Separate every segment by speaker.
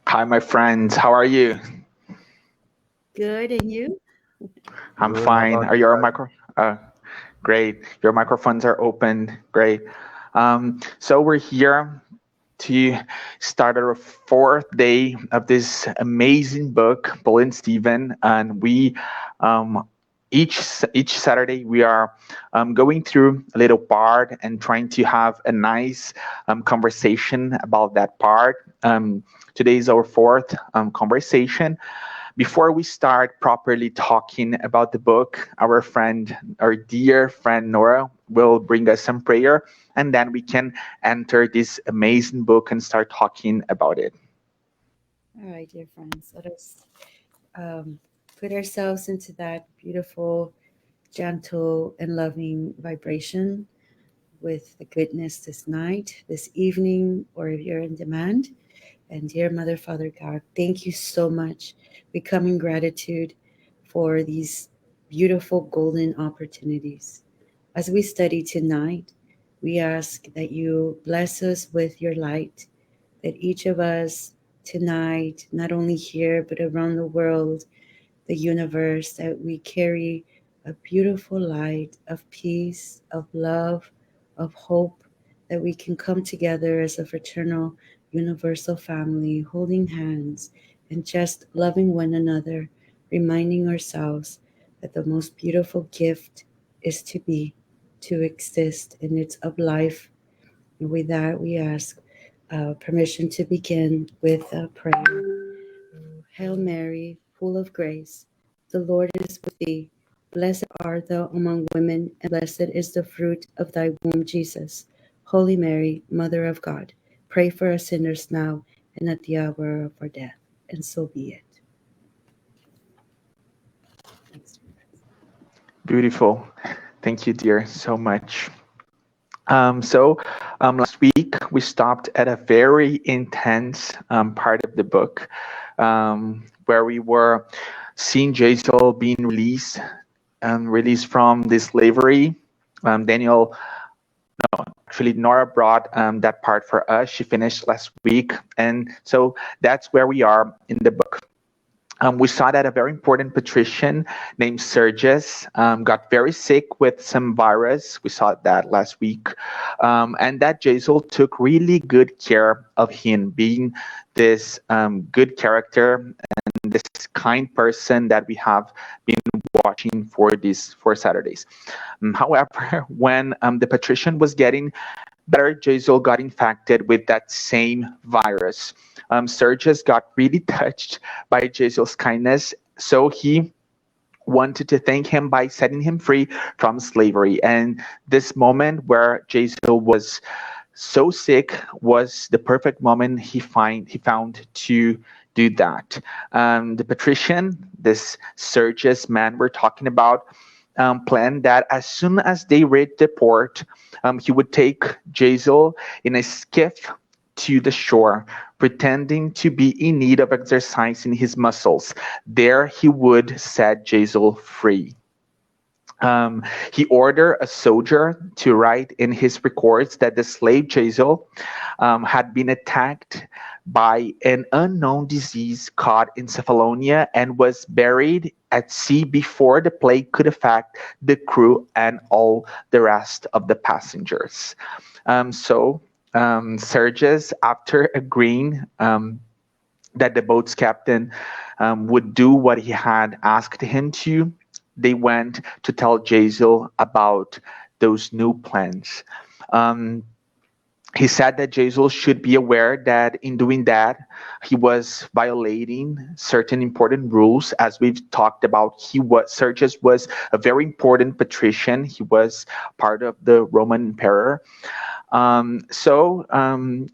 Speaker 1: Hi, my friends. How are you?
Speaker 2: Good, and you?
Speaker 1: I'm
Speaker 3: Good. How
Speaker 1: fine.
Speaker 3: about
Speaker 1: Are
Speaker 3: you
Speaker 1: your
Speaker 3: guys?
Speaker 1: micro? Great. Your microphones are open. Great. So we're here to start our fourth day of this amazing book, Paul and Stephen, and we um, each Saturday we are going through a little part and trying to have a nice conversation about that part. Today is our fourth conversation. Before we start properly talking about the book, our dear friend Norah, will bring us some prayer, and then we can enter this amazing book and start talking about it.
Speaker 2: All right, dear friends, let us um, put ourselves into that beautiful, gentle, and loving vibration with the goodness this night, this evening, or if you're in demand. And dear Mother, Father God, thank you so much. We come in gratitude for these beautiful golden opportunities. As we study tonight, we ask that you bless us with your light, that each of us tonight, not only here, but around the world, the universe, that we carry a beautiful light of peace, of love, of hope, that we can come together as a fraternal, universal family, holding hands and just loving one another, reminding ourselves that the most beautiful gift is to be, to exist, and it's of life. And with that, we ask permission to begin with a prayer. Hail Mary, full of grace, the Lord is with thee. Blessed art thou among women, and blessed is the fruit of thy womb, Jesus. Holy Mary, Mother of God, pray for us sinners now and at the hour of our death. And so be it. Thanks.
Speaker 1: Beautiful. Thank you, dear, so much. So last week we stopped at a very intense part of the book where we were seeing Jason being released from the slavery. Daniel, actually, Norah brought that part for us. She finished last week, and so that's where we are in the book. We saw that a very important patrician named Sergius got very sick with some virus. We saw that last week. And that Jazel took really good care of him, being this good character and this kind person that we have been watching for these 4 Saturdays. However, when the patrician was getting better, Jazel got infected with that same virus. Sergius got really touched by Jazel's kindness, so he wanted to thank him by setting him free from slavery. And this moment where Jazel was so sick was the perfect moment he found to do that. The patrician, this Sergius man we're talking about, planned that as soon as they reached the port, he would take Jazel in a skiff to the shore, pretending to be in need of exercising his muscles. There he would set Jazel free. Um, he ordered a soldier to write in his records that the slave Jazel had been attacked by an unknown disease called encephalonia and was buried at sea before the plague could affect the crew and all the rest of the passengers. So Sergius, after agreeing that the boat's captain would do what he had asked him to, they went to tell Jazel about those new plans. Um, he said that Jazel should be aware that in doing that, he was violating certain important rules. As we've talked about, Sergius was a very important patrician. He was part of the Roman emperor. So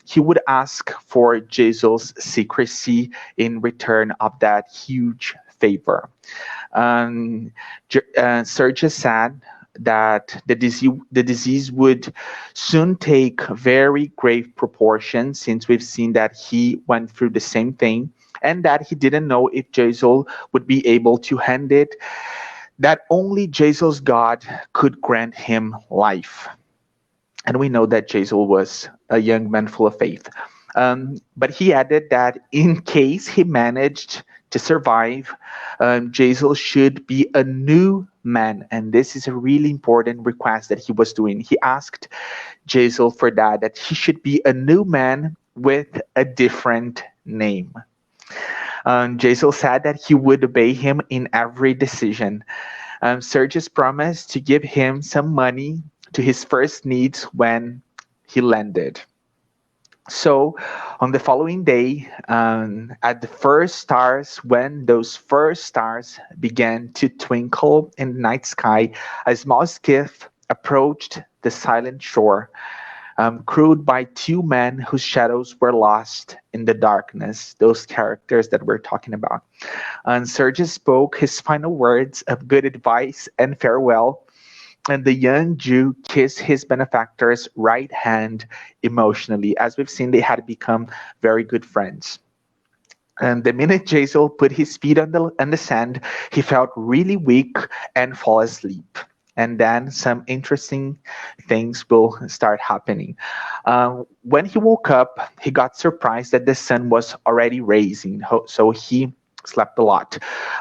Speaker 1: he would ask for Jazel's secrecy in return of that huge favor. Um, Sergius said that the disease would soon take very grave proportions, since we've seen that he went through the same thing, and that he didn't know if Jazel would be able to hand it, that only Jazel's God could grant him life. And we know that Jazel was a young man full of faith. But he added that in case he managed to survive, Jazel should be a new man. And this is a really important request that he was doing. He asked Jazel for that he should be a new man with a different name. Jazel said that he would obey him in every decision. Sergius promised to give him some money to his first needs when he landed. So, on the following day, at the first stars, when those first stars began to twinkle in the night sky, a small skiff approached the silent shore, crewed by two men whose shadows were lost in the darkness, those characters that we're talking about. And Sergius spoke his final words of good advice and farewell, and the young Jew kissed his benefactor's right hand emotionally. As we've seen, they had become very good friends. And the minute Jazel put his feet on the sand, he felt really weak and fall asleep. And then some interesting things will start happening. When he woke up, he got surprised that the sun was already rising, so he slept a lot.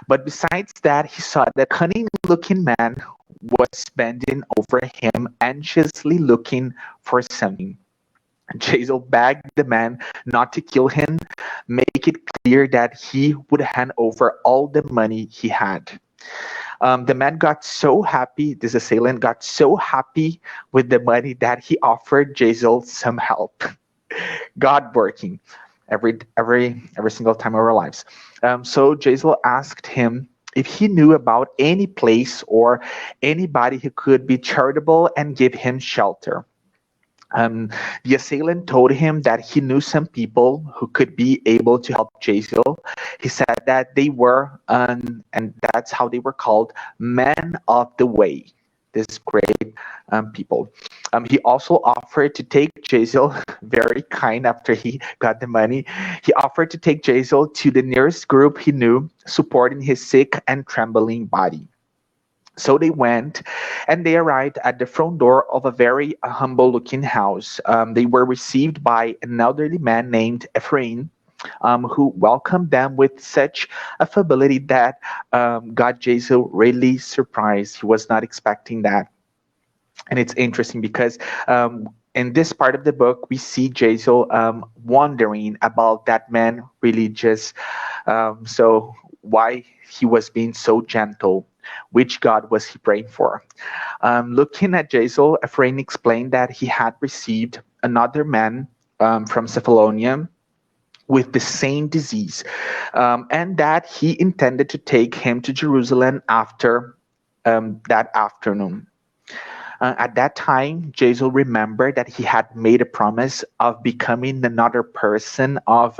Speaker 1: But besides that, he saw that cunning looking man was bending over him, anxiously looking for something. Jazel begged the man not to kill him, make it clear that he would hand over all the money he had. The man got so happy, this assailant got so happy with the money that he offered Jazel some help. God working every single time of our lives. So Jazel asked him if he knew about any place or anybody who could be charitable and give him shelter. The assailant told him that he knew some people who could be able to help Jazel. He said that they were, and that's how they were called, men of the way. This great people. He also offered to take Jazel, very kind after he got the money. He offered to take Jazel to the nearest group he knew, supporting his sick and trembling body. So they went and they arrived at the front door of a very humble looking house. They were received by an elderly man named Ephraim, who welcomed them with such affability that got Jazel really surprised. He was not expecting that. And it's interesting because in this part of the book, we see Jazel wondering about that man religious. So why he was being so gentle, which God was he praying for? Looking at Jazel, Ephraim explained that he had received another man from Cephalonia with the same disease, and that he intended to take him to Jerusalem after that afternoon. At that time, Jazel remembered that he had made a promise of becoming another person, of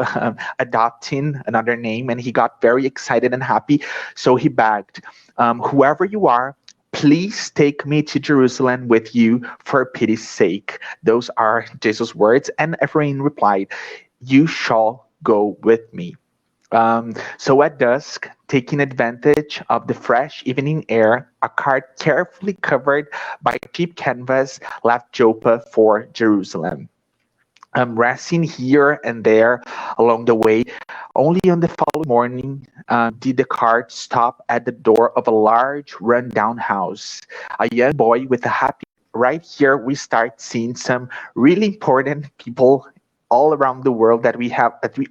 Speaker 1: adopting another name, and he got very excited and happy. So he begged, whoever you are, please take me to Jerusalem with you for pity's sake. Those are Jazel's words. And Ephraim replied, you shall go with me. So at dusk, taking advantage of the fresh evening air, a cart carefully covered by cheap canvas left Joppa for Jerusalem. Resting here and there along the way, only on the following morning did the cart stop at the door of a large rundown house. A young boy with a happy. Right here, we start seeing some really important people all around the world that we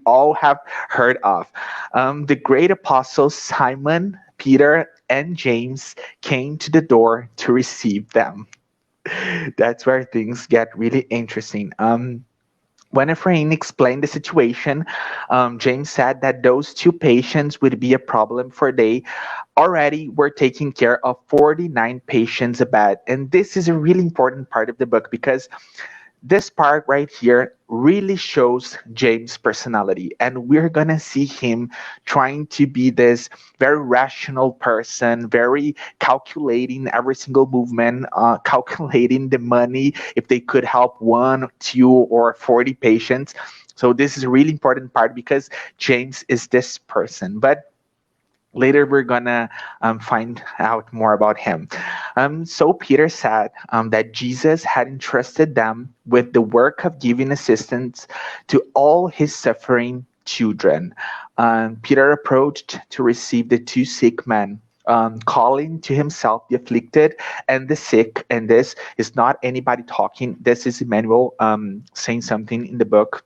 Speaker 1: all have heard of. The great apostles Simon, Peter, and James came to the door to receive them. That's where things get really interesting. When Ephraim explained the situation, James said that those two patients would be a problem, for they already were taking care of 49 patients a bed. And this is a really important part of the book because this part right here really shows James' personality, and we're gonna see him trying to be this very rational person, very calculating every single movement, calculating the money if they could help 1, 2, or 40 patients. So this is a really important part because James is this person. But Later, we're gonna find out more about him. So Peter said that Jesus had entrusted them with the work of giving assistance to all his suffering children. Peter approached to receive the two sick men. Calling to himself the afflicted and the sick, and this is not anybody talking. This is Emmanuel saying something in the book.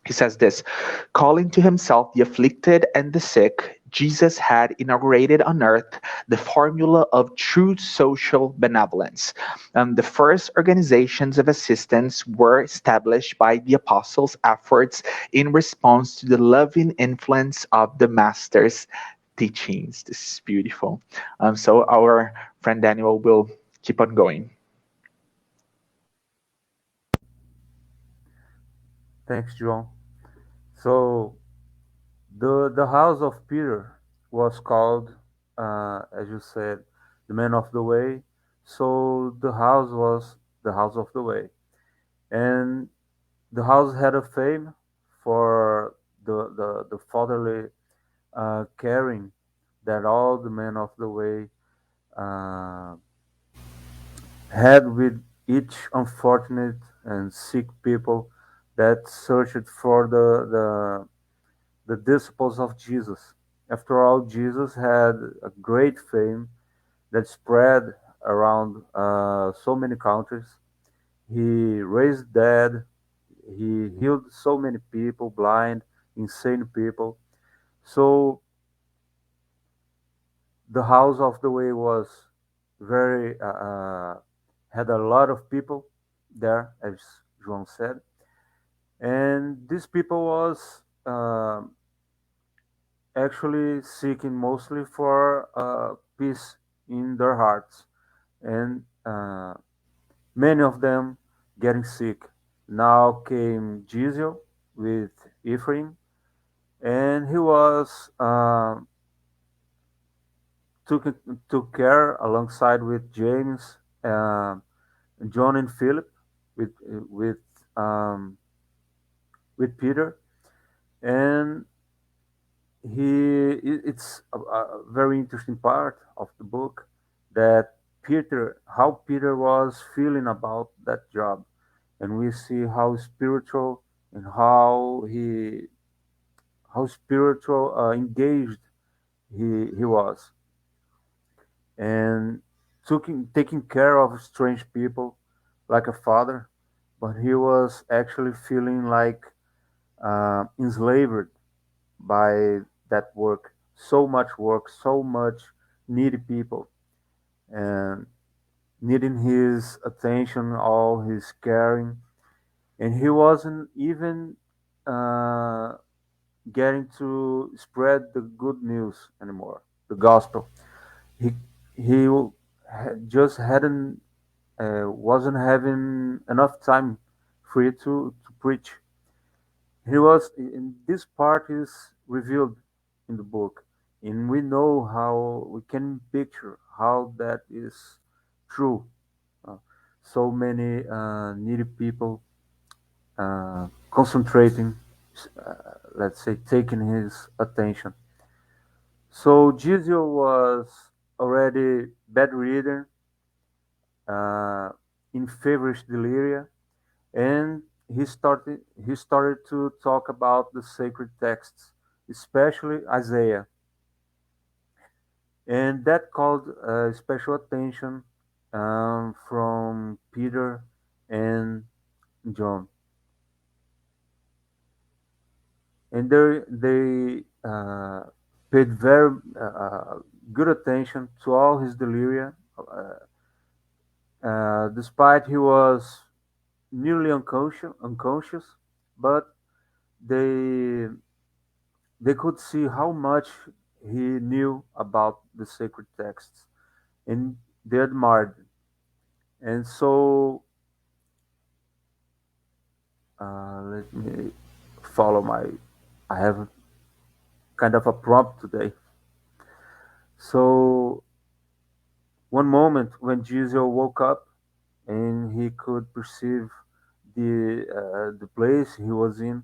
Speaker 1: He says this: calling to himself the afflicted and the sick, Jesus had inaugurated on earth the formula of true social benevolence. The first organizations of assistance were established by the apostles' efforts in response to the loving influence of the Master's teachings. This is beautiful. So, our friend Daniel will keep on going.
Speaker 3: Thanks, João. So the house of Peter was called, as you said, the man of the way. So the house was the house of the way, and the house had a fame for the fatherly caring that all the men of the way uh, had with each unfortunate and sick people that searched for the disciples of Jesus. After all, Jesus had a great fame that spread around so many countries. He raised dead, he healed so many people, blind, insane people. So the house of the way was very had a lot of people there, as João said, and these people was actually seeking mostly for peace in their hearts, and many of them getting sick. Now came Gizel with Ephraim, and he was took took care alongside with James, John, and Philip, with with um, with Peter, and it's a very interesting part of the book that how Peter was feeling about that job, and we see how spiritual and how spiritual engaged he was, and taking care of strange people like a father, but he was actually feeling like enslaved by that work. So much work, so much needy people, and needing his attention, all his caring, and he wasn't even uh, getting to spread the good news anymore, the gospel. He he just hadn't wasn't having enough time free to preach. He was in this part is revealed in the book, and we know how we can picture how that is true. Uh, so many needy people concentrating, let's say, taking his attention. So Gizel was already bedridden, uh, in feverish delirium, and he started to talk about the sacred texts, especially Isaiah, and that called special attention from Peter and John, and they paid very good attention to all his delirium, despite he was nearly unconscious, but they they could see how much he knew about the sacred texts, and they admired him. And so, let me follow my. I have kind of a prompt today. So, one moment when Jesus woke up and he could perceive the place he was in,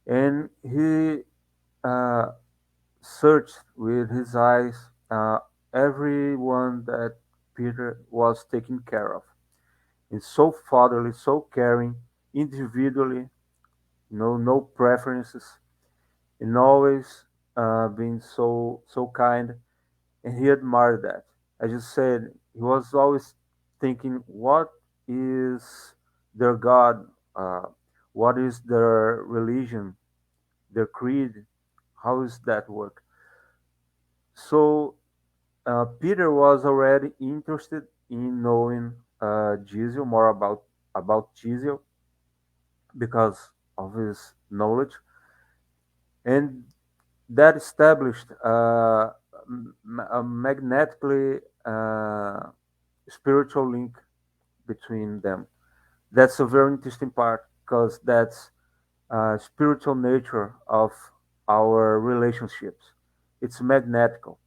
Speaker 3: and he uh, searched with his eyes everyone that Peter was taking care of. And so fatherly, so caring, individually, no preferences, and always being so kind. And he admired that. As you said, he was always thinking, what is their God? Uh, what is their religion, their creed? How is that work? So Peter was already interested in knowing Jesus, more about Jesus because of his knowledge, and that established a magnetically spiritual link between them. That's a very interesting part because that's spiritual nature of our relationships. It's magnetical.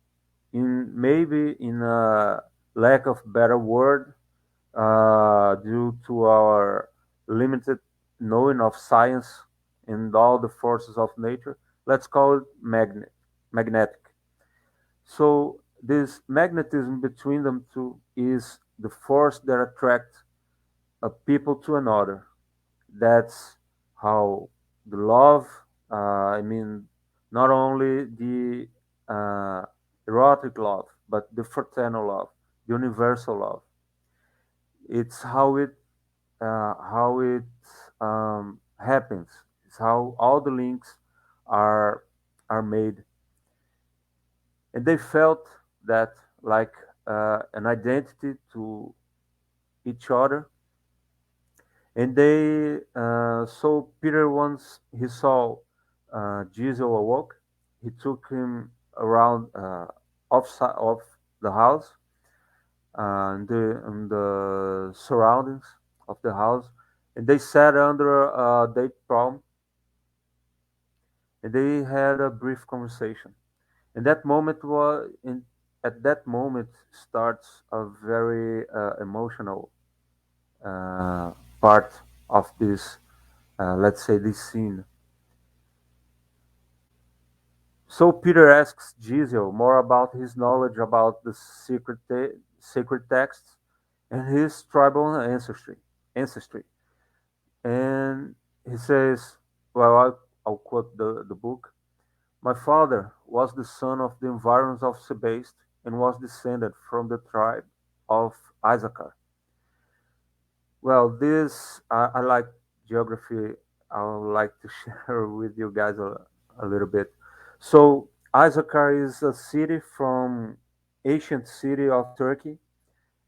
Speaker 3: In maybe in a lack of better word, due to our limited knowing of science and all the forces of nature, let's call it magnetic. So this magnetism between them two is the force that attracts a people to another. That's how the love, I mean, not only the erotic love, but the fraternal love, the universal love. It's how it happens. It's how all the links are are made, and they felt that like an identity to each other. And they so Peter, once he saw Jesus awoke, he took him around offside of the house, and the surroundings of the house, and they sat under a date palm, and they had a brief conversation. And that moment was in at that moment starts a very emotional uh, part of this, let's say, this scene. So Peter asks Jesus more about his knowledge about the sacred texts and his tribal ancestry. And he says, well, I'll quote the book. My father was the son of the environs of Sebaste and was descended from the tribe of Issachar. Well, this I like geography. I would like to share with you guys a little bit. So Issachar is a city from ancient city of Turkey,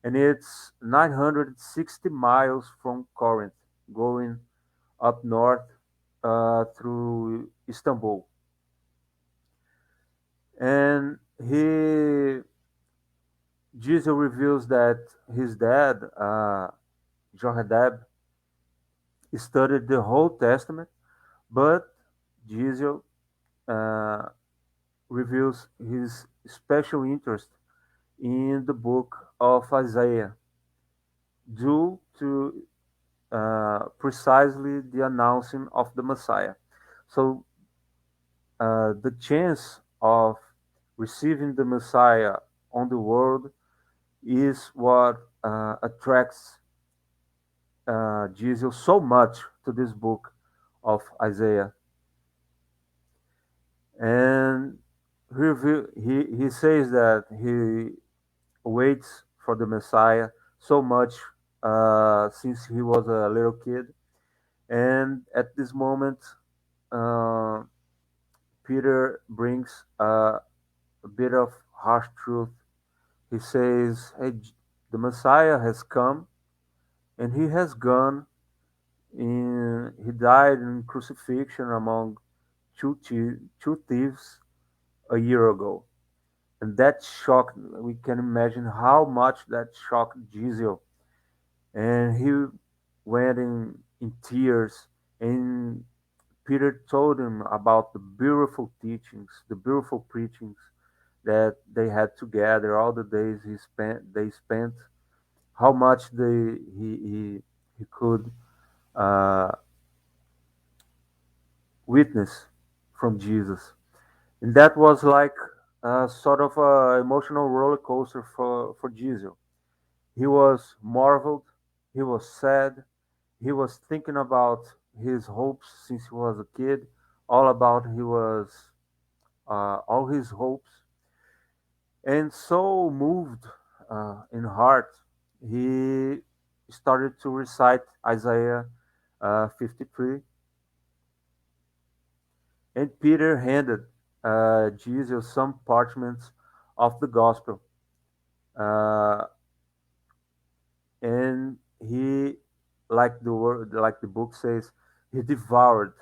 Speaker 3: and it's 960 miles from Corinth, going up north through Istanbul. And he Jesus reveals that his dad, Johadab, studied the whole Testament, but Jesus uh, reveals his special interest in the book of Isaiah due to precisely the announcing of the Messiah. So the chance of receiving the Messiah on the world is what attracts Jesus so much to this book of Isaiah. And he says that he waits for the Messiah so much since he was a little kid. And at this moment, uh, Peter brings a bit of harsh truth. He says, "Hey, the Messiah has come, and he has gone. He died in crucifixion among two thieves a year ago." And that shocked, we can imagine how much that shocked Jesus. And he went in tears, and Peter told him about the beautiful teachings, the beautiful preachings that they had together, all the days they spent, how much he could uh, witness from Jesus. And that was like a sort of a emotional roller coaster for Jesus. He was marveled, he was sad, he was thinking about his hopes since he was a kid, all about he was all his hopes, and so moved in heart, he started to recite Isaiah 53, and Peter handed Jesus some parchments of the gospel, uh, and he, like the word, like the book says, he devoured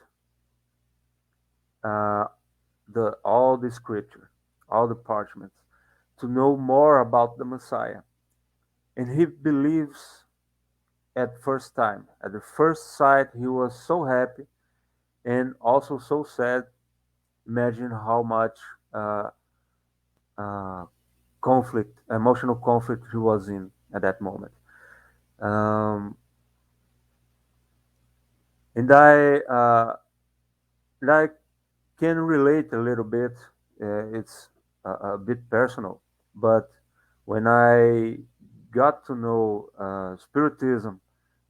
Speaker 3: uh, the all the scripture, all the parchments, to know more about the Messiah. And he believes at first time. At the first sight, he was so happy and also so sad. Imagine how much uh, uh, conflict, emotional conflict he was in at that moment. Um, and I can relate a little bit. It's a bit personal, but when I got to know Spiritism,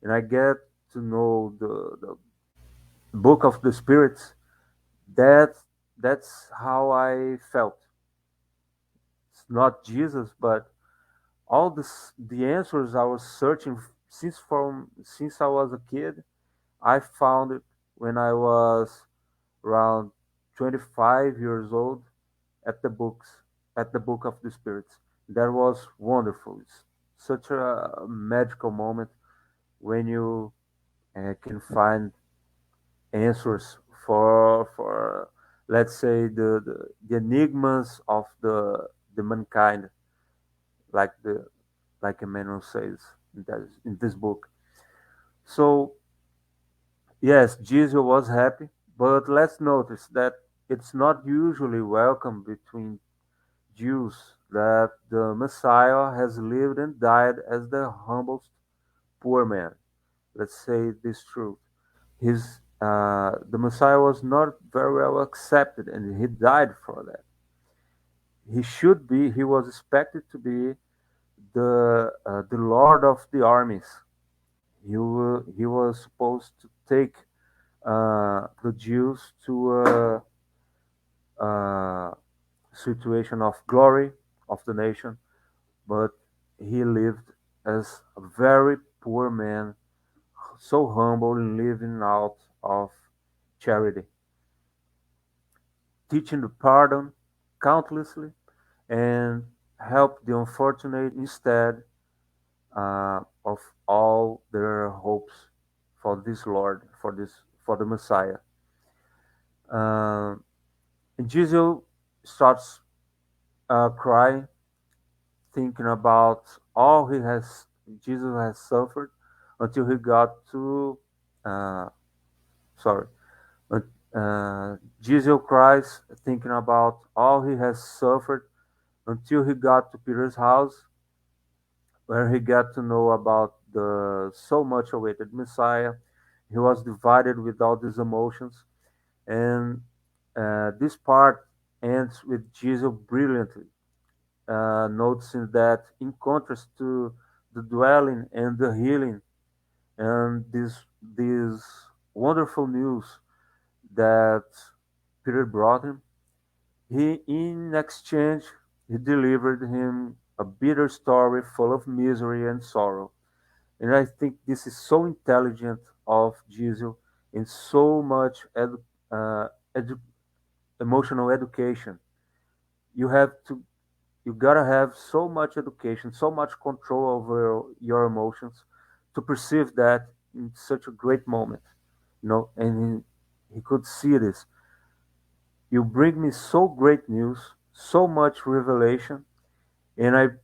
Speaker 3: and I get to know the book of the spirits, that that's how I felt. It's not Jesus, but all the answers I was searching since I was a kid, I found it when I was around 25 years old at the book of the spirits. That was wonderful. It's such a magical moment when you can find answers for let's say the enigmas of the mankind, like the like Emmanuel says in this book. So yes, Jesus was happy, but let's notice that it's not usually welcome between Jews that the Messiah has lived and died as the humblest poor man. Let's say this truth. The Messiah was not very well accepted, and he died for that. He was expected to be the Lord of the armies. He was supposed to take the Jews to a situation of glory of the nation, but he lived as a very poor man, so humble and living out of charity, teaching the pardon countlessly and help the unfortunate instead of all their hopes for this Lord, for the Messiah. Uh, and Jesus starts crying, thinking about all he has Jesus has suffered until he got to uh, sorry. Jesus cries, thinking about all he has suffered until he got to Peter's house, where he got to know about the so much awaited Messiah. He was divided with all these emotions, and this part ends with Jesus brilliantly, noticing that in contrast to the dwelling and the healing and this wonderful news that Peter brought him, he in exchange he delivered him a bitter story full of misery and sorrow. And I think this is so intelligent of Jesus and so much uh, edu- emotional education. You have to, you gotta have so much education, so much control over your emotions to perceive that in such a great moment, And he could see this. You bring me so great news, so much revelation, and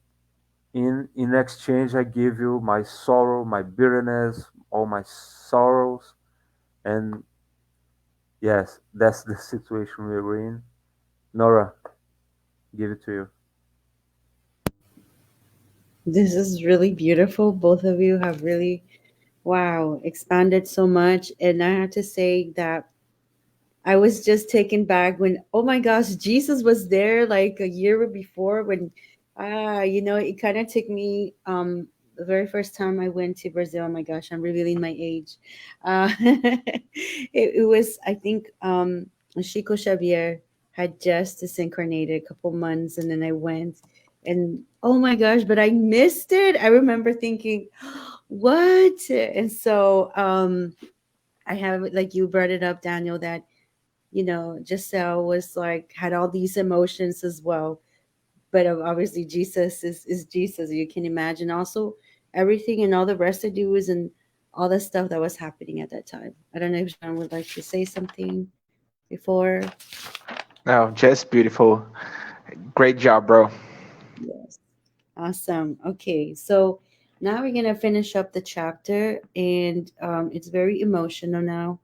Speaker 3: in exchange I give you my sorrow, my bitterness, all my sorrows. And yes, that's the situation we were in. Nora, give it to you.
Speaker 2: This is really beautiful. Both of you have really, wow, expanded so much. And I have to say that I was just taken back when, oh my gosh, Jesus was there like a year before when, it kind of took me, the very first time I went to Brazil. Oh my gosh, I'm revealing my age. It was, I think, Chico Xavier had just disincarnated a couple months, and then I went, and oh my gosh, but I missed it. I remember thinking, what? And so, I have, like you brought it up, Daniel, that Giselle was like had all these emotions as well. But obviously, Jesus is Jesus. You can imagine also everything and all the residues and all the stuff that was happening at that time. I don't know if John would like to say something before.
Speaker 1: No, just beautiful. Great job, bro.
Speaker 2: Yes. Awesome. Okay, so now we're gonna finish up the chapter, and it's very emotional now.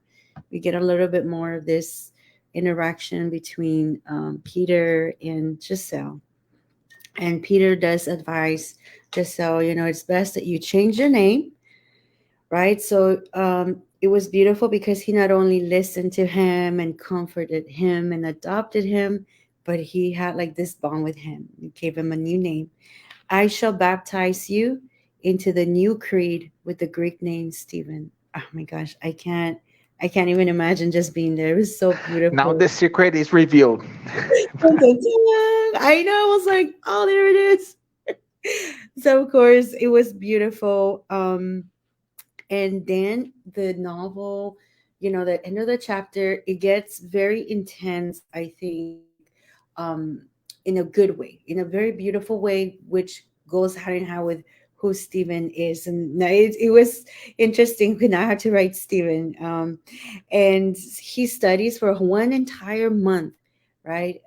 Speaker 2: We get a little bit more of this interaction between Peter and Giselle. And Peter does advise Giselle, it's best that you change your name, right? So it was beautiful because he not only listened to him and comforted him and adopted him, but he had like this bond with him. He gave him a new name. I shall baptize you into the new creed with the Greek name Stephen. Oh my gosh, I can't even imagine just being there. It was so
Speaker 1: Now
Speaker 2: beautiful.
Speaker 1: the secret is revealed.
Speaker 2: Dun, dun, dun. I know. I was like, oh, there it is. So of course it was beautiful. And then the novel, the end of the chapter, it gets very intense, I think, um, in a good way, in a very beautiful way, which goes hand in hand with who Stephen is. And now it was interesting when I had to write Stephen. And he studies for one entire month, right?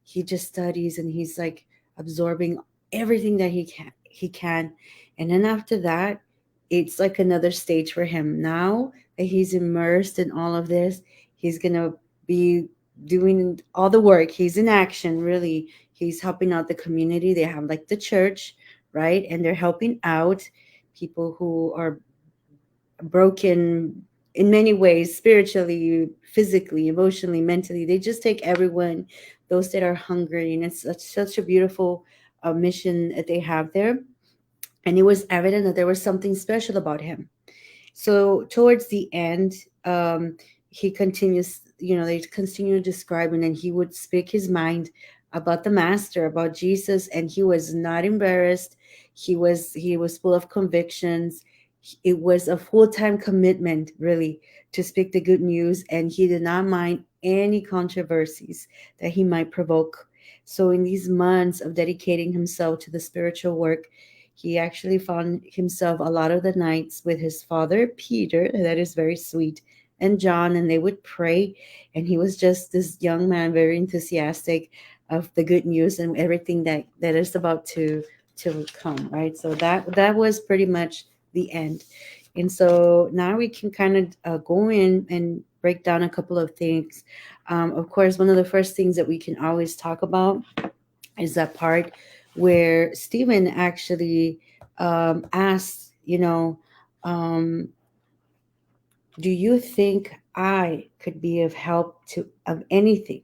Speaker 2: He just studies and he's like absorbing everything that he can. And then after that, it's like another stage for him. Now that he's immersed in all of this, he's gonna be doing all the work. He's in action, really. He's helping out the community. They have like the church, right? And they're helping out people who are broken in many ways, spiritually, physically, emotionally, mentally. They just take everyone, those that are hungry. And it's such a beautiful mission that they have there. And it was evident that there was something special about him. So towards the end, he continues, they continue describing, and he would speak his mind about the master, about Jesus, and he was not embarrassed. He was full of convictions. It was a full-time commitment, really, to speak the good news, and he did not mind any controversies that he might provoke. So in these months of dedicating himself to the spiritual work, he actually found himself a lot of the nights with his father, Peter, that is very sweet, and John, and they would pray. And he was just this young man, very enthusiastic of the good news and everything that is about to come, right? So that was pretty much the end. And so now we can kind of go in and break down a couple of things. Of course, one of the first things that we can always talk about is that part where Stephen actually asks, um, do you think I could be of help to of anything?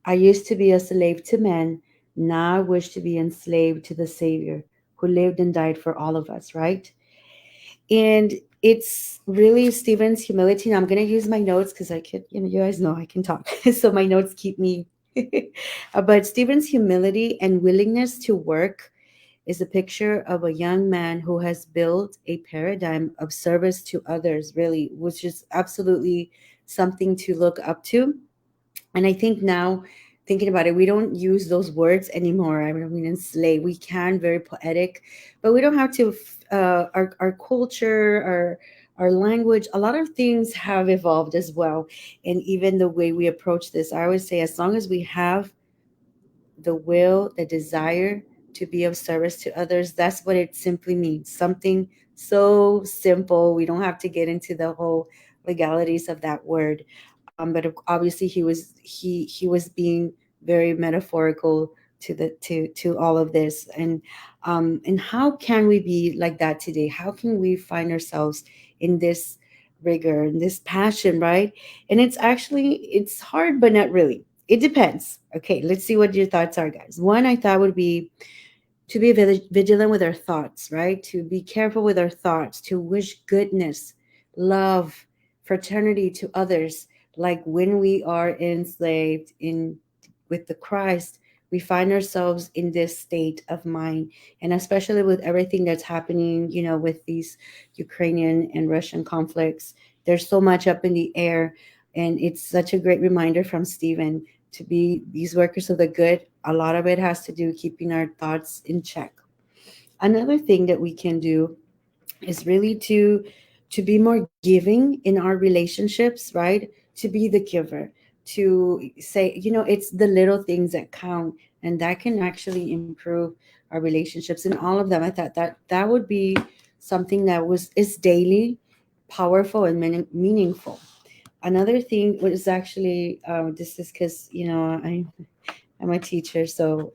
Speaker 2: I used to be a slave to men. Now I wish to be enslaved to the Savior who lived and died for all of us, right? And it's really Stephen's humility. And I'm going to use my notes because I could, you guys know I can talk. So my notes keep me. But Stephen's humility and willingness to work is a picture of a young man who has built a paradigm of service to others, really, which is absolutely something to look up to. And I think now, thinking about it, we don't use those words anymore. I mean, enslave, we can, very poetic, but we don't have to. Our culture, our language, a lot of things have evolved as well, and even the way we approach this. I always say, as long as we have the will, the desire to be of service to others. That's what it simply means. Something so simple. We don't have to get into the whole legalities of that word. But obviously, he was being very metaphorical to all of this. And how can we be like that today? How can we find ourselves in this rigor and this passion, right? And it's actually it's hard, but not really. It depends. Okay, let's see what your thoughts are, guys. One I thought would be to be vigilant with our thoughts, right? To be careful with our thoughts, to wish goodness, love, fraternity to others. Like when we are enslaved in with the Christ, we find ourselves in this state of mind, and especially with everything that's happening, with these Ukrainian and Russian conflicts. There's so much up in the air, and it's such a great reminder from Stephen to be these workers of the good. A lot of it has to do keeping our thoughts in check. Another thing that we can do is really to be more giving in our relationships, right? To be the giver, to say, it's the little things that count, and that can actually improve our relationships and all of them. I thought that that would be something that was is daily powerful and meaningful. Another thing was actually this is because I'm a teacher, so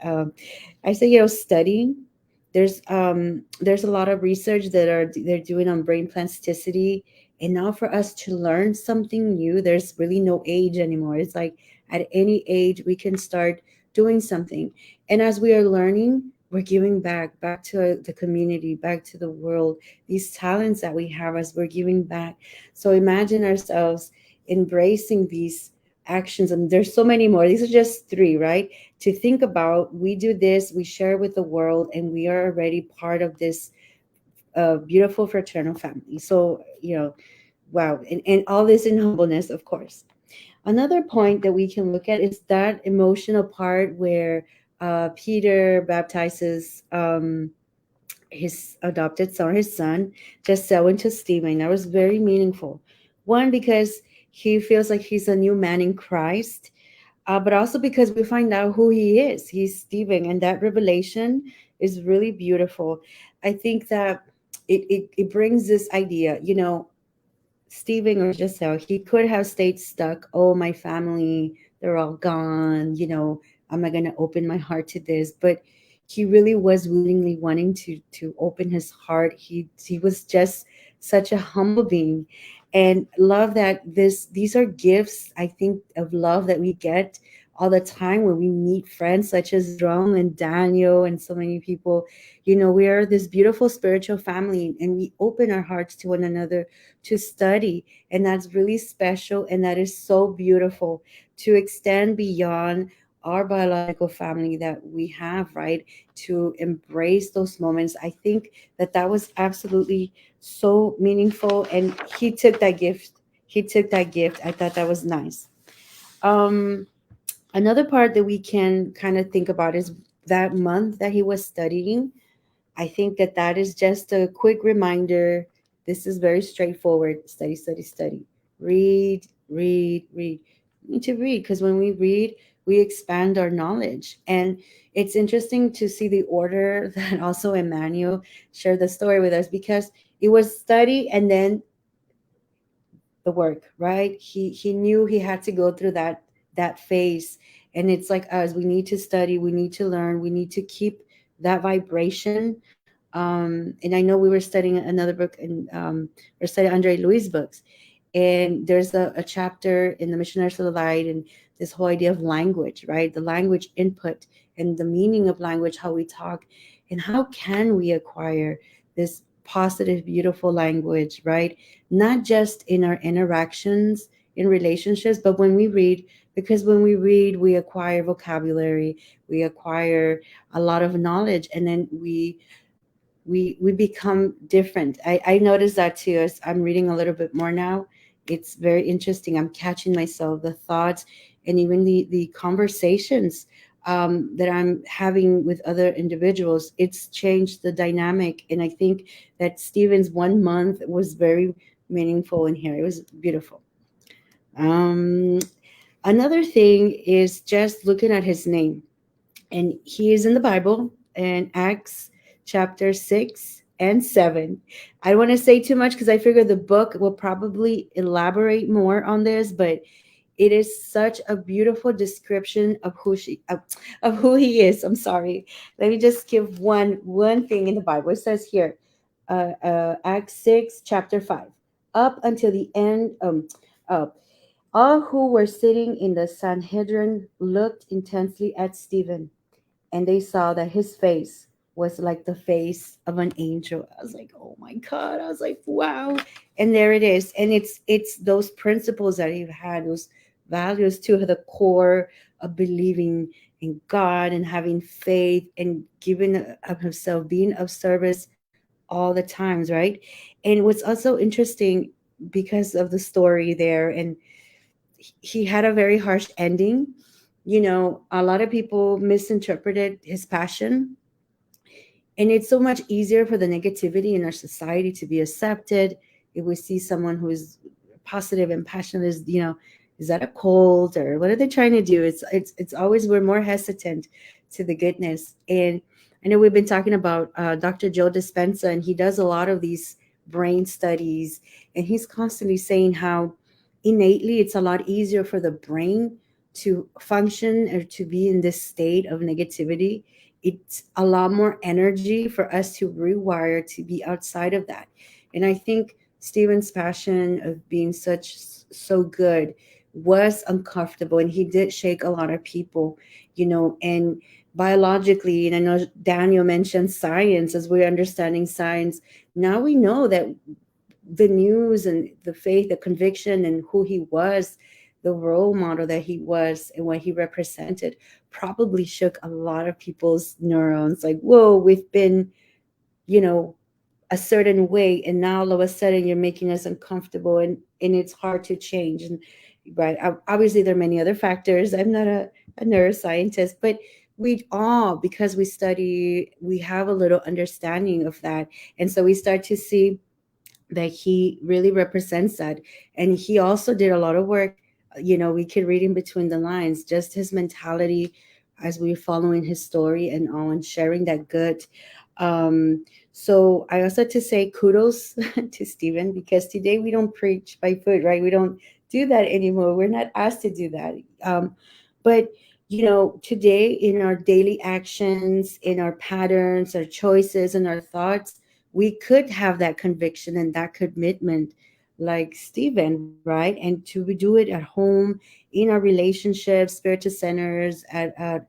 Speaker 2: I say studying. There's a lot of research that they're doing on brain plasticity, and now for us to learn something new, there's really no age anymore. It's like at any age we can start doing something, and as we are learning, we're giving back to the community, back to the world. These talents that we have, as we're giving back. So imagine ourselves embracing these actions, and there's so many more. These are just three, right? To think about, we do this, we share with the world, and we are already part of this beautiful fraternal family. So wow, and all this in humbleness, of course. Another point that we can look at is that emotional part where Peter baptizes his adopted son, his son, just so into Stephen. That was very meaningful. One, because he feels like he's a new man in Christ, but also because we find out who he is. He's Stephen, and that revelation is really beautiful. I think that it brings this idea, Stephen or Giselle, he could have stayed stuck. Oh, my family, they're all gone. I'm not going to open my heart to this. But he really was willingly wanting to open his heart. He was just such a humble being, and love that these are gifts, I think, of love that we get all the time when we meet friends such as João and Daniel and so many people. We are this beautiful spiritual family, and we open our hearts to one another to study, and that's really special, and that is so beautiful to extend beyond our biological family that we have, right? To embrace those moments. I think that that was absolutely so meaningful, and he took that gift. I thought that was nice. um Another part that we can kind of think about is that month that he was studying. I think that that is just a quick reminder. This is very straightforward. Study, study, study. Read, read, read. We need to read, because when we read, we expand our knowledge. And it's interesting to see the order that also Emmanuel shared the story with us, because it was study and then the work, right? He knew he had to go through that phase. And it's like us, we need to study, we need to learn, we need to keep that vibration. And I know we were studying another book, and we're studying Andre Louis books, and there's a chapter in the Missionaries of the Light, and this whole idea of language, right? The language input and the meaning of language, how we talk, and how can we acquire this positive, beautiful language, right? Not just in our interactions in relationships, but when we read, because when we read, we acquire vocabulary, we acquire a lot of knowledge, and then we become different. I noticed that too, as I'm reading a little bit more now. It's very interesting. I'm catching myself, the thoughts, and even the conversations that I'm having with other individuals. It's changed the dynamic, and I think that Stephen's 1 month was very meaningful in here. It was beautiful. um, Another thing is just looking at his name, and he is in the Bible in Acts chapter 6 and 7. I don't want to say too much because I figure the book will probably elaborate more on this, but it is such a beautiful description of of who he is. I'm sorry. Let me just give one thing in the Bible. It says here, Acts 6, chapter 5. up until the end. Uh, all who were sitting in the Sanhedrin looked intensely at Stephen, and they saw that his face was like the face of an angel. I was like, oh my God. I was like, wow. And there it is. And it's those principles that he had, those values to the core of believing in God and having faith and giving of himself, being of service all the times, right? And what's also interesting because of the story there, and he had a very harsh ending. You know, a lot of people misinterpreted his passion, and it's so much easier for the negativity in our society to be accepted if we see someone who is positive and passionate. Is, you know, is that a cult or what are they trying to do? It's always, we're more hesitant to the goodness. And I know we've been talking about Dr. Joe Dispenza, and he does a lot of these brain studies, and he's constantly saying how innately it's a lot easier for the brain to function or to be in this state of negativity. It's a lot more energy for us to rewire to be outside of that. And I think Stephen's passion of being so good was uncomfortable, and he did shake a lot of people, you know. And biologically, and I know Daniel mentioned science, as we're understanding science now, we know that the news and the faith, the conviction, and who he was, the role model that he was, and what he represented, probably shook a lot of people's neurons. Like, whoa, we've been, you know, a certain way, and now all of a sudden you're making us uncomfortable, and it's hard to change. And right, obviously there are many other factors. I'm not a neuroscientist, but we all, because we study, we have a little understanding of that, and so we start to see that he really represents that. And he also did a lot of work. You know, we could read in between the lines just his mentality as we're following his story and on sharing that good. So I also to say kudos to Stephen, because today we don't preach by foot, right? We don't do that anymore. We're not asked to do that. But you know, today in our daily actions, in our patterns, our choices, and our thoughts, we could have that conviction and that commitment like Stephen, right? And to do it at home, in our relationships, spiritual centers, at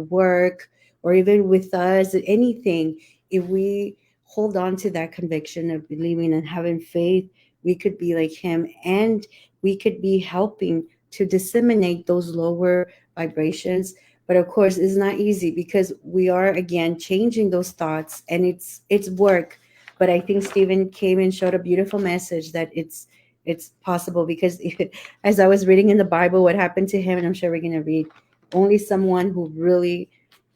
Speaker 2: work, or even with us, anything. If we hold on to that conviction of believing and having faith, we could be like him, and we could be helping to disseminate those lower vibrations. But of course, it's not easy because we are again changing those thoughts, and it's work. But I think Stephen came and showed a beautiful message that it's possible, because as I was reading in the Bible what happened to him, and I'm sure we're going to read, only someone who really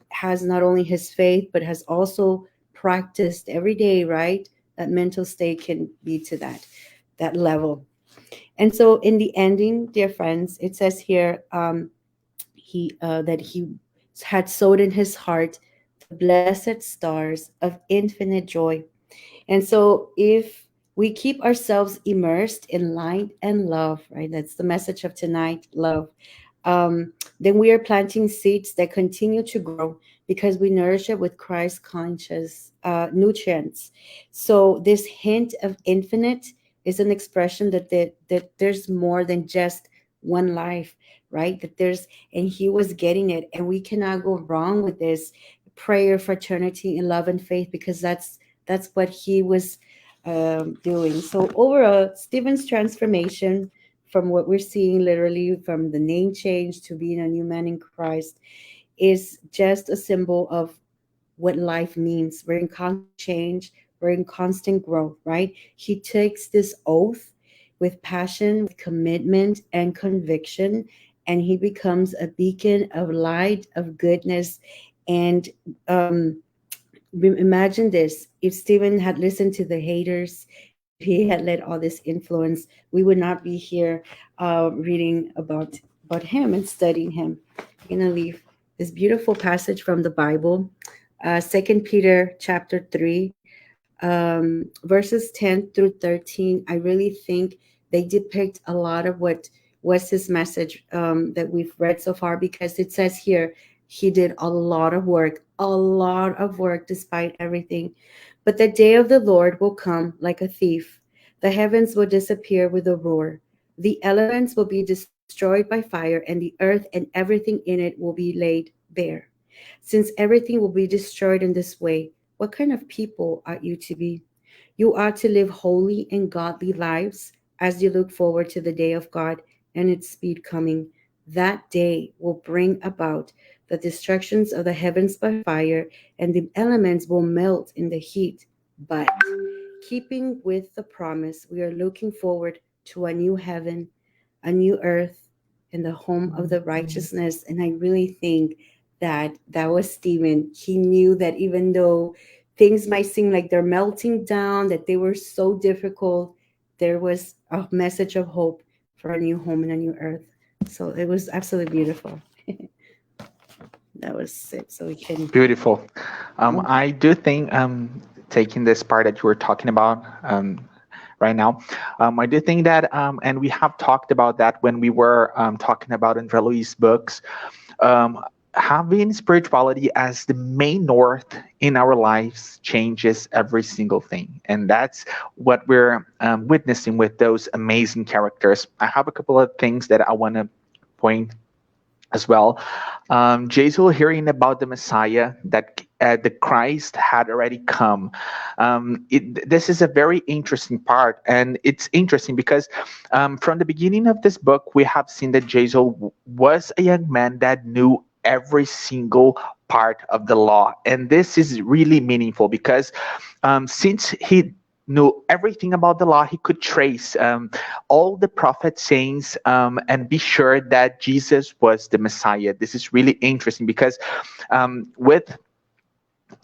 Speaker 2: has not only his faith but has also practiced every day, right, that mental state can be to that level. And so in the ending, dear friends, it says here, he that he had sowed in his heart the blessed stars of infinite joy. And so, if we keep ourselves immersed in light and love, right? That's the message of tonight, love. Then we are planting seeds that continue to grow because we nourish it with Christ conscious nutrients. So, this hint of infinite is an expression that there's more than just one life, right? That there's, and he was getting it, and we cannot go wrong with this prayer, fraternity, and love and faith, because that's what he was doing. So overall, Stephen's transformation, from what we're seeing literally from the name change to being a new man in Christ, is just a symbol of what life means. We're in constant change, we're in constant growth, right? He takes this oath with passion, with commitment and conviction, and he becomes a beacon of light, of goodness. And imagine this: if Stephen had listened to the haters, if he had let all this influence, we would not be here reading about him and studying him. I'm gonna leave this beautiful passage from the Bible, 2 Peter chapter 3, verses 10 through 13. I really think they depict a lot of what was his message that we've read so far, because it says here he did a lot of work despite everything. But the day of the Lord will come like a thief. The heavens will disappear with a roar. The elements will be destroyed by fire, and the earth and everything in it will be laid bare. Since everything will be destroyed in this way, what kind of people ought you to be? You ought to live holy and godly lives as you look forward to the day of God and its speed coming. That day will bring about the destructions of the heavens by fire, and the elements will melt in the heat. But keeping with the promise, we are looking forward to a new heaven, a new earth, and the home of the righteousness. And I really think that that was Stephen. He knew that even though things might seem like they're melting down, that they were so difficult, there was a message of hope for a new home and a new earth. So it was absolutely beautiful. That was it. So we can.
Speaker 1: Beautiful. I do think, taking this part that you were talking about right now, I do think that, and we have talked about that when we were talking about Andre Luis' books, um, having spirituality as the main north in our lives changes every single thing. And that's what we're witnessing with those amazing characters. I have a couple of things that I want to point as well. Jesus hearing about the Messiah, that the Christ had already come. This is a very interesting part, and it's interesting because from the beginning of this book, we have seen that Jesus was a young man that knew every single part of the law, and this is really meaningful because since he knew everything about the law, he could trace all the prophet sayings and be sure that Jesus was the Messiah. This is really interesting because with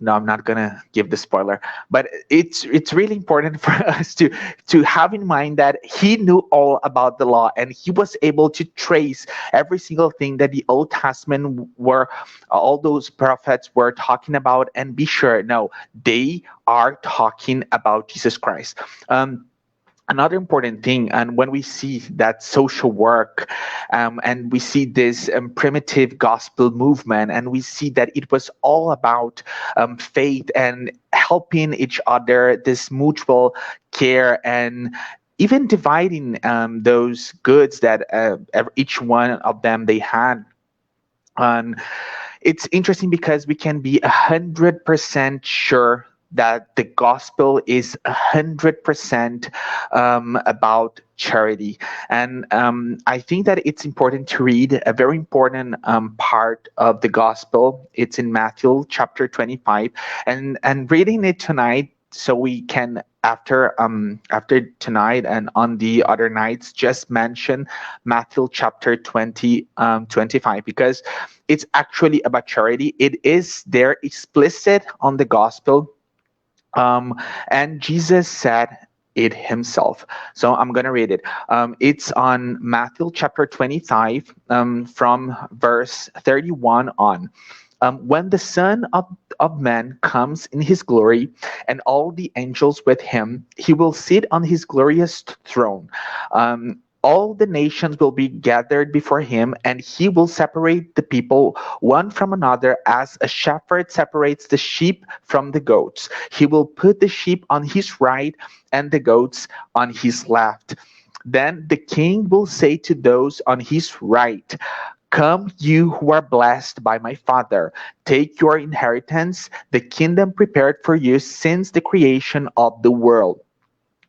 Speaker 1: no, I'm not gonna give the spoiler, but it's really important for us to have in mind that he knew all about the law and he was able to trace every single thing that the Old Testament were, all those prophets were talking about, and be sure, no, they are talking about Jesus Christ. Another important thing, and when we see that social work, and we see this primitive gospel movement, and we see that it was all about faith and helping each other, this mutual care, and even dividing those goods that each one of them they had. And it's interesting because we can be 100% sure that the gospel is 100% about charity. And I think that it's important to read a very important part of the gospel. It's in Matthew chapter 25, and reading it tonight, so we can after tonight and on the other nights just mention Matthew chapter 20 25, because it's actually about charity. It is there explicit on the gospel, and Jesus said it himself. So I'm going to read it. It's on Matthew chapter 25, from verse 31 on. When the Son of Man comes in his glory and all the angels with him, he will sit on his glorious throne. All the nations will be gathered before him, and he will separate the people one from another as a shepherd separates the sheep from the goats. He will put the sheep on his right and the goats on his left. Then the king will say to those on his right, "Come, you who are blessed by my Father, take your inheritance, the kingdom prepared for you since the creation of the world.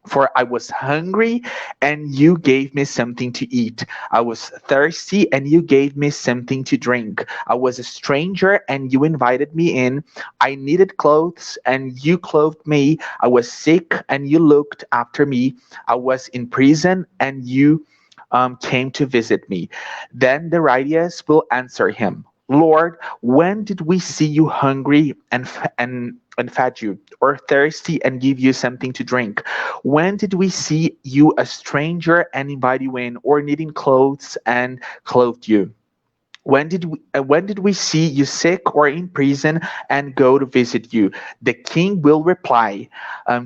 Speaker 1: For I was hungry, and you gave me something to eat. I was thirsty, and you gave me something to drink. I was a stranger, and you invited me in. I needed clothes, and you clothed me. I was sick, and you looked after me. I was in prison, and you came to visit me." Then the righteous will answer him, "Lord, when did we see you hungry and fed you, or thirsty and give you something to drink? When did we see you a stranger and invite you in, or needing clothes and clothed you? When did we see you sick or in prison and go to visit you?" The king will reply,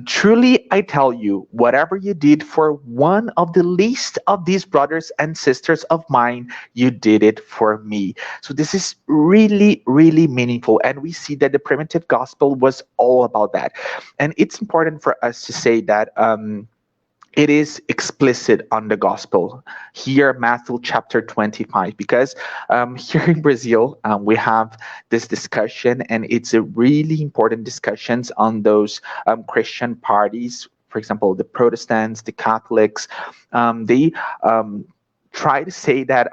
Speaker 1: "Truly I tell you, whatever you did for one of the least of these brothers and sisters of mine, you did it for me." So this is really, really meaningful, and we see that the primitive gospel was all about that. And it's important for us to say that it is explicit on the gospel here, Matthew chapter 25, because here in Brazil we have this discussion, and it's a really important discussions on those Christian parties. For example, the Protestants, the Catholics, they um, try to say that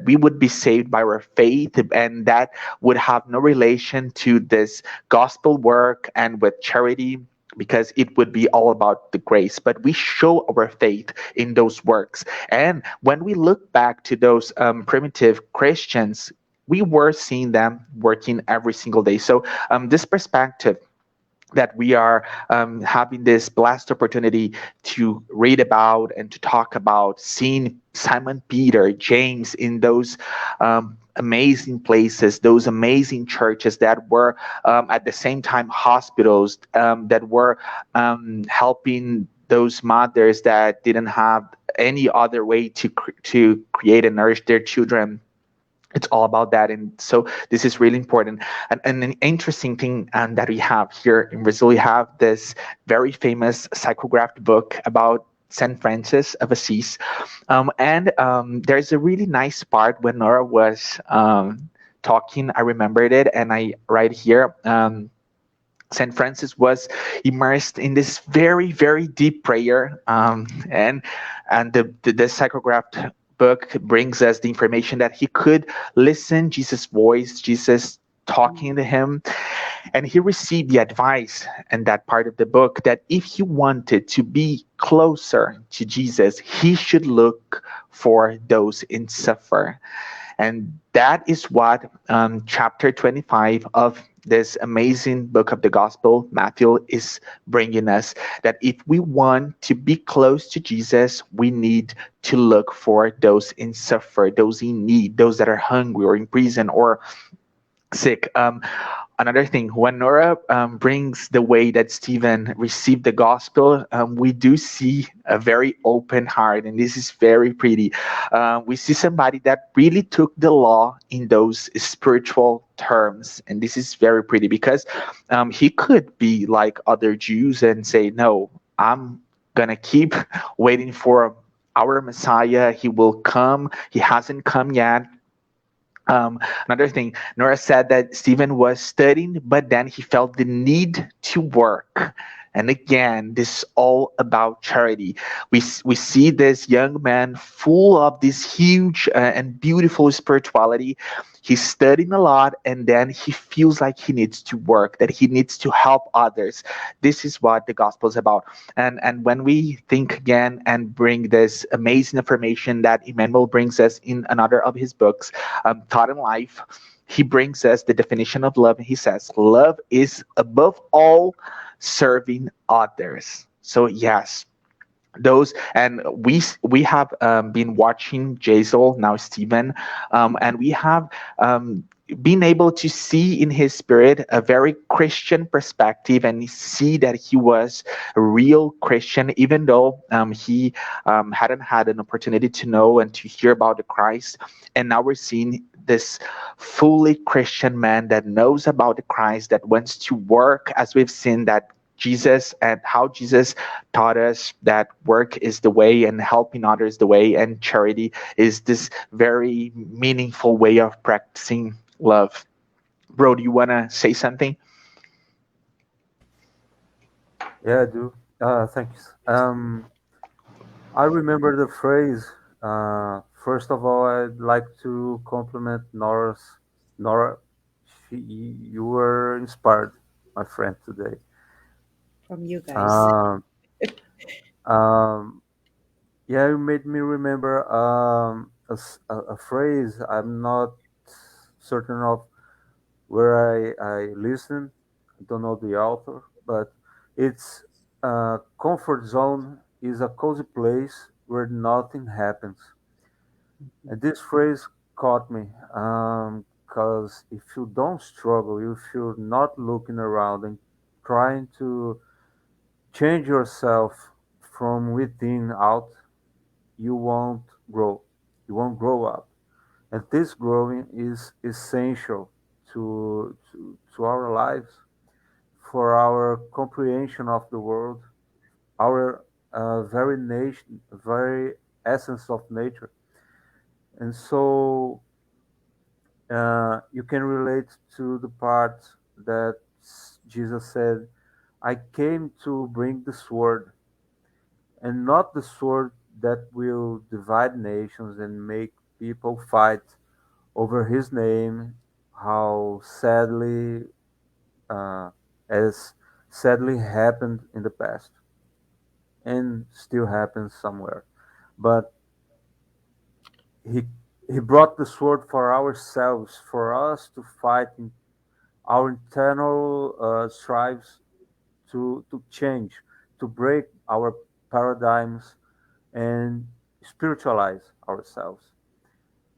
Speaker 1: we would be saved by our faith, and that would have no relation to this gospel work and with charity, because it would be all about the grace. But we show our faith in those works. And when we look back to those primitive Christians, we were seeing them working every single day. So this perspective that we are having this blessed opportunity to read about and to talk about, seeing Simon Peter, James in those amazing places, those amazing churches that were at the same time hospitals, that were helping those mothers that didn't have any other way to create and nourish their children. It's all about that. And so this is really important. And an interesting thing that we have here in Brazil, we have this very famous psychographed book about Saint Francis of Assisi. And there's a really nice part when Nora was talking. I remembered it, and I right here. Saint Francis was immersed in this very, very deep prayer, and the psychographed book brings us the information that he could listen Jesus' voice, Jesus talking to him, and he received the advice in that part of the book that if he wanted to be closer to Jesus, he should look for those in suffer. And that is what chapter 25 of this amazing book of the gospel, Matthew, is bringing us. That if we want to be close to Jesus, we need to look for those in suffer, those in need, those that are hungry or in prison or sick. Another thing, when Nora brings the way that Stephen received the gospel, we do see a very open heart, and this is very pretty. We see somebody that really took the law in those spiritual terms, and this is very pretty because he could be like other Jews and say, "No, I'm gonna keep waiting for our Messiah. He will come. He hasn't come yet." Another thing, Nora said that Stephen was studying, but then he felt the need to work. And again, this is all about charity. We see this young man full of this huge and beautiful spirituality. He's studying a lot, and then he feels like he needs to work, that he needs to help others. This is what the gospel is about. And when we think again and bring this amazing information that Emmanuel brings us in another of his books, Thought in Life, he brings us the definition of love. He says, love is above all serving others. So yes, those, and we have been watching Jazel, now Stephen, and we have been able to see in his spirit a very Christian perspective, and see that he was a real Christian, even though he hadn't had an opportunity to know and to hear about the Christ. And now we're seeing this fully Christian man that knows about the Christ, that wants to work, as we've seen that Jesus, and how Jesus taught us that work is the way and helping others the way, and charity is this very meaningful way of practicing love. Bro, do you want to say something?
Speaker 3: Yeah, I do. Thanks. I remember the phrase. First of all, I'd like to compliment Nora. You were inspired, my friend, today.
Speaker 2: From you guys.
Speaker 3: Um, um, yeah, you made me remember a phrase. I'm not certain of where I listen. I don't know the author, but it's comfort zone is a cozy place where nothing happens. And this phrase caught me because if you don't struggle, if you're not looking around and trying to change yourself from within out, you won't grow. You won't grow up. And this growing is essential to our lives, for our comprehension of the world, our very nation, very essence of nature. And so you can relate to the part that Jesus said, I came to bring the sword, and not the sword that will divide nations and make people fight over his name, how sadly, uh, as sadly happened in the past and still happens somewhere. But he he brought the sword for ourselves, for us to fight in our internal strives to change, to break our paradigms and spiritualize ourselves.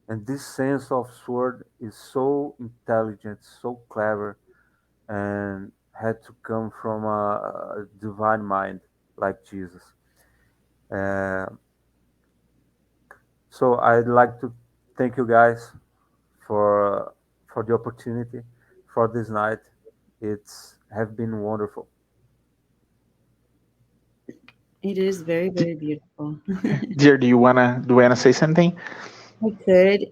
Speaker 3: And this sense of sword is so intelligent, so clever, and had to come from a divine mind like Jesus. Uh, so I'd like to thank you guys for the opportunity for this night. It's have been wonderful.
Speaker 2: It is very, very beautiful.
Speaker 1: Dear, do you wanna say something?
Speaker 2: I could,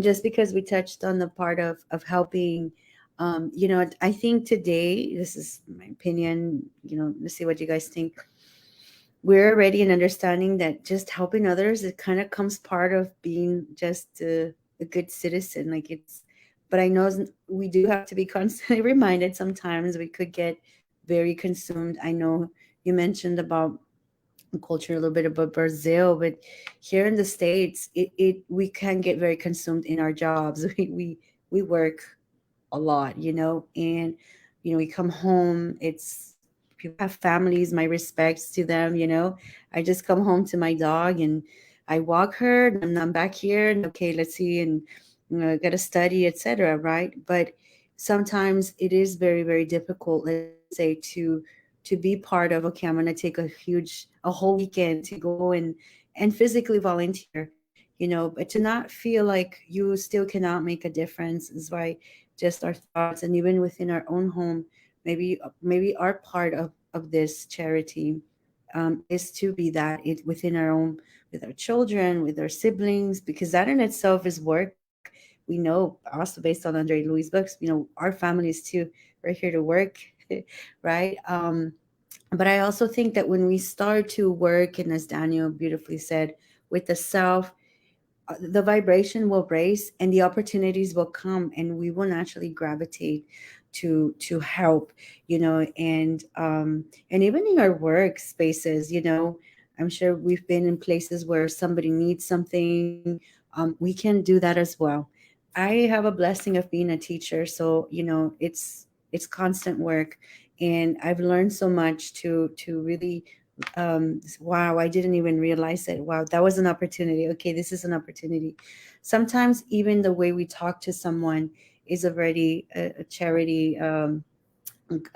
Speaker 2: just because we touched on the part of helping, I think today, this is my opinion, let's see what you guys think. We're already in understanding that just helping others, it kind of comes part of being just a good citizen. Like it's, but I know we do have to be constantly reminded. Sometimes we could get very consumed. I know you mentioned about culture a little bit about Brazil, but here in the States, it we can get very consumed in our jobs. We work a lot, and we come home. It's people have families. My respects to them. I just come home to my dog and I walk her, and I'm back here, and okay, let's see, and gotta study, etc. Right, but sometimes it is very, very difficult. Let's just say to be part of. Okay, I'm gonna take a whole weekend to go and physically volunteer. But to not feel like you still cannot make a difference is why just our thoughts and even within our own home, maybe our part of this charity is to be that it within our own, with our children, with our siblings, because that in itself is work. We know also based on Andre Louis' books, our families too, we're here to work. Right. But I also think that when we start to work, and as Daniel beautifully said, with the self, the vibration will raise and the opportunities will come, and we will naturally gravitate to help, and even in our work spaces, I'm sure we've been in places where somebody needs something. We can do that as well. I have a blessing of being a teacher, so it's constant work, and I've learned so much to really, wow, I didn't even realize it. Wow, that was an opportunity. Okay, this is an opportunity. Sometimes even the way we talk to someone is already a charity,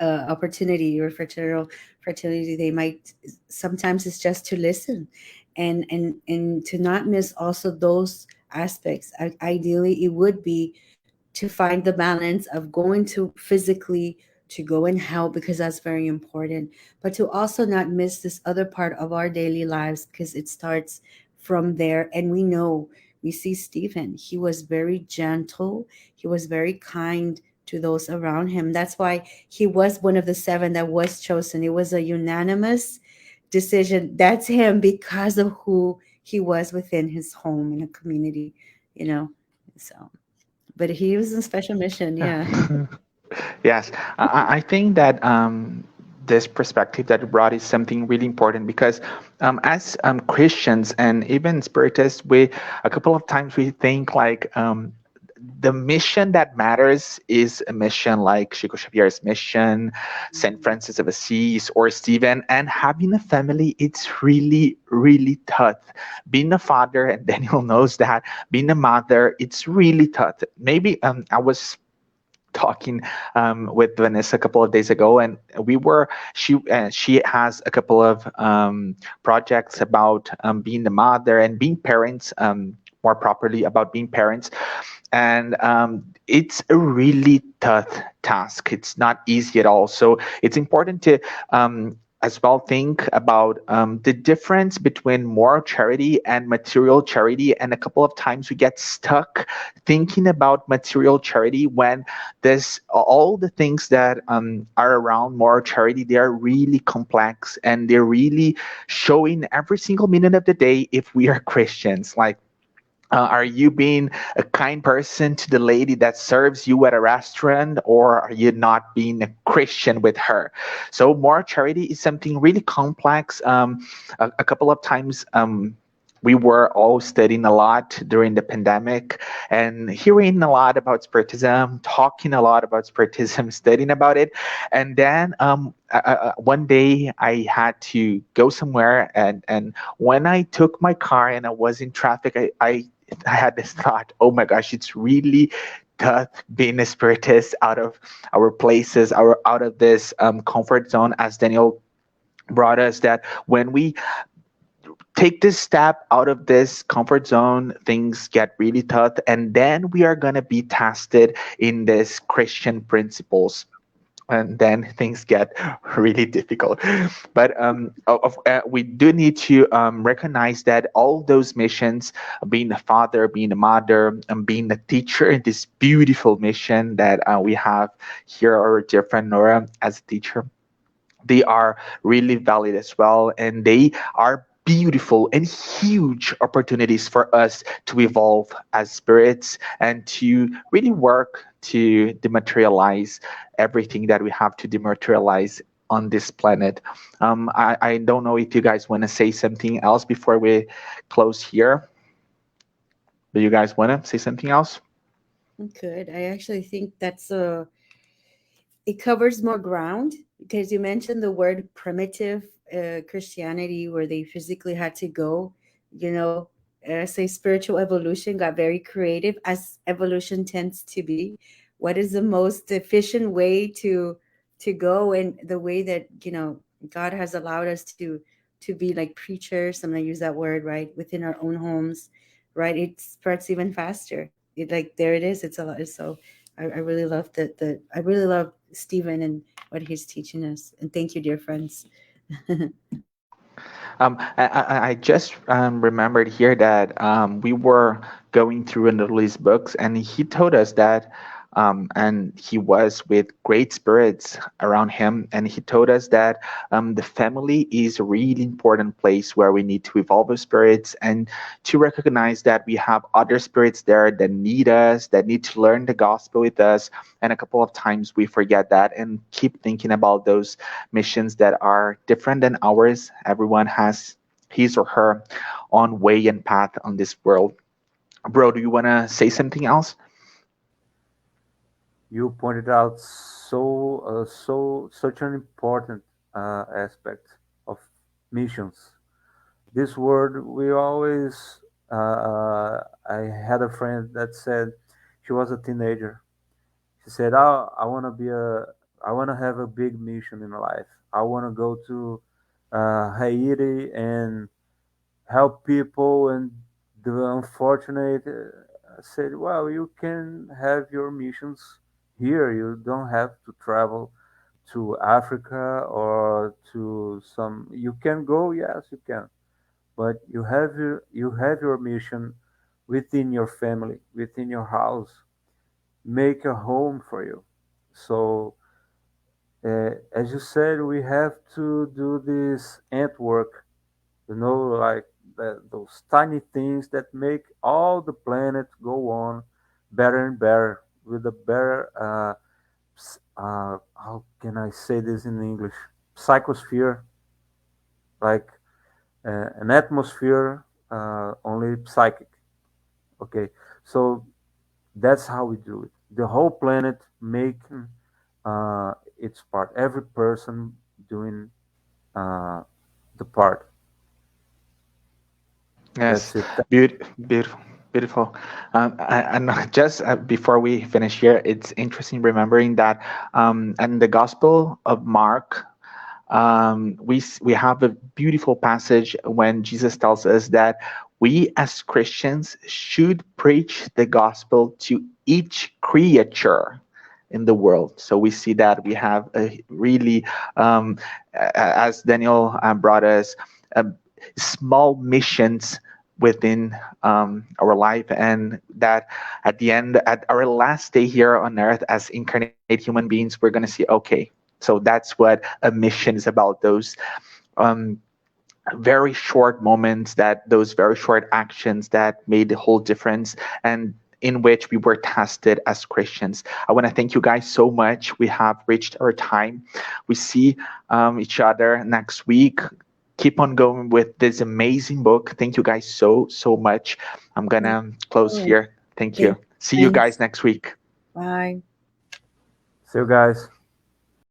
Speaker 2: opportunity or fertility. They might, sometimes it's just to listen, and to not miss also those aspects. Ideally it would be to find the balance of going to physically to go and help, because that's very important, but to also not miss this other part of our daily lives, because it starts from there. And we know, we see Stephen, he was very gentle, he was very kind to those around him. That's why he was one of the seven that was chosen. It was a unanimous decision. That's him, because of who he was within his home in a community, you know so but he was in special mission, yeah.
Speaker 1: Yes, I think that this perspective that you brought is something really important because as Christians and even Spiritists, we a couple of times we think like the mission that matters is a mission like Chico Xavier's mission, Saint Francis of Assisi, or Stephen. And having a family, it's really, really tough. Being a father, and Daniel knows that, being a mother, it's really tough. Maybe I was talking with Vanessa a couple of days ago, and she has a couple of projects about being a mother and being parents. More properly about being parents, and it's a really tough task. It's not easy at all. So it's important to as well think about the difference between moral charity and material charity. And a couple of times we get stuck thinking about material charity when this all the things that are around moral charity, they are really complex and they're really showing every single minute of the day if we are Christians. Like, are you being a kind person to the lady that serves you at a restaurant, or are you not being a Christian with her? So, moral charity is something really complex. A couple of times, we were all studying a lot during the pandemic and hearing a lot about Spiritism, talking a lot about Spiritism, studying about it. And then one day I had to go somewhere, and when I took my car and I was in traffic, I had this thought, oh my gosh, it's really tough being a spiritist out of our places, out of this comfort zone, as Daniel brought us, that when we take this step out of this comfort zone, things get really tough, and then we are going to be tested in this Christian principles, and then things get really difficult. But we do need to recognize that all those missions, being a father, being a mother, and being a teacher, this beautiful mission that we have here, our dear friend Norah as a teacher, they are really valid as well, and they are beautiful and huge opportunities for us to evolve as spirits and to really work to dematerialize everything that we have to dematerialize on this planet. I don't know if you guys want to say something else before we close here. Do you guys want to say something else?
Speaker 2: Good. I actually think that's a it covers more ground because you mentioned the word primitive Christianity, where they physically had to go. You know, say spiritual evolution got very creative, as evolution tends to be. What is the most efficient way to go, and the way that God has allowed us to be like preachers. I'm gonna use that word, right, within our own homes, right? It spreads even faster. It, like, there it is. It's a lot. So I really love the I really love Stephen and what he's teaching us. And thank you, dear friends.
Speaker 1: I just remembered here that we were going through Anatoly's books, and he told us that, and he was with great spirits around him, and he told us that the family is a really important place where we need to evolve our spirits and to recognize that we have other spirits there that need us, that need to learn the gospel with us. And a couple of times we forget that and keep thinking about those missions that are different than ours. Everyone has his or her own way and path on this world. Bro, do you want to say something else?
Speaker 3: You pointed out such an important aspect of missions. This word we always. I had a friend that said she was a teenager. She said, "Oh, I want to have a big mission in life. I want to go to Haiti and help people and the unfortunate." I said, "Well, you can have your missions here. You don't have to travel to Africa or to some. You can go, yes, you can, but you have your mission within your family, within your house. Make a home for you." So, as you said, we have to do this ant work, like those tiny things that make all the planet go on better and better with a better, how can I say this in English? Psychosphere, like an atmosphere, only psychic. Okay, so that's how we do it. The whole planet making its part. Every person doing uh, the part.
Speaker 1: Yes,
Speaker 3: That's it.
Speaker 1: beautiful, beautiful. And just before we finish here, it's interesting remembering that in the Gospel of Mark, we have a beautiful passage when Jesus tells us that we as Christians should preach the gospel to each creature. in the world. So we see that we have a really, as Daniel brought us, small missions within our life, and that at the end, at our last day here on earth as incarnate human beings, we're going to see, okay, so that's what a mission is about. Those um, very short moments, that those very short actions that made the whole difference, and in which we were tested as Christians. I want to thank you guys so much. We have reached our time. We see each other next week. Keep on going with this amazing book. Thank you guys so much. I'm gonna close
Speaker 2: Oh,
Speaker 1: here. Thank you.
Speaker 2: thank
Speaker 1: See you
Speaker 2: friends.
Speaker 1: guys next week.
Speaker 2: Bye.
Speaker 3: See you guys.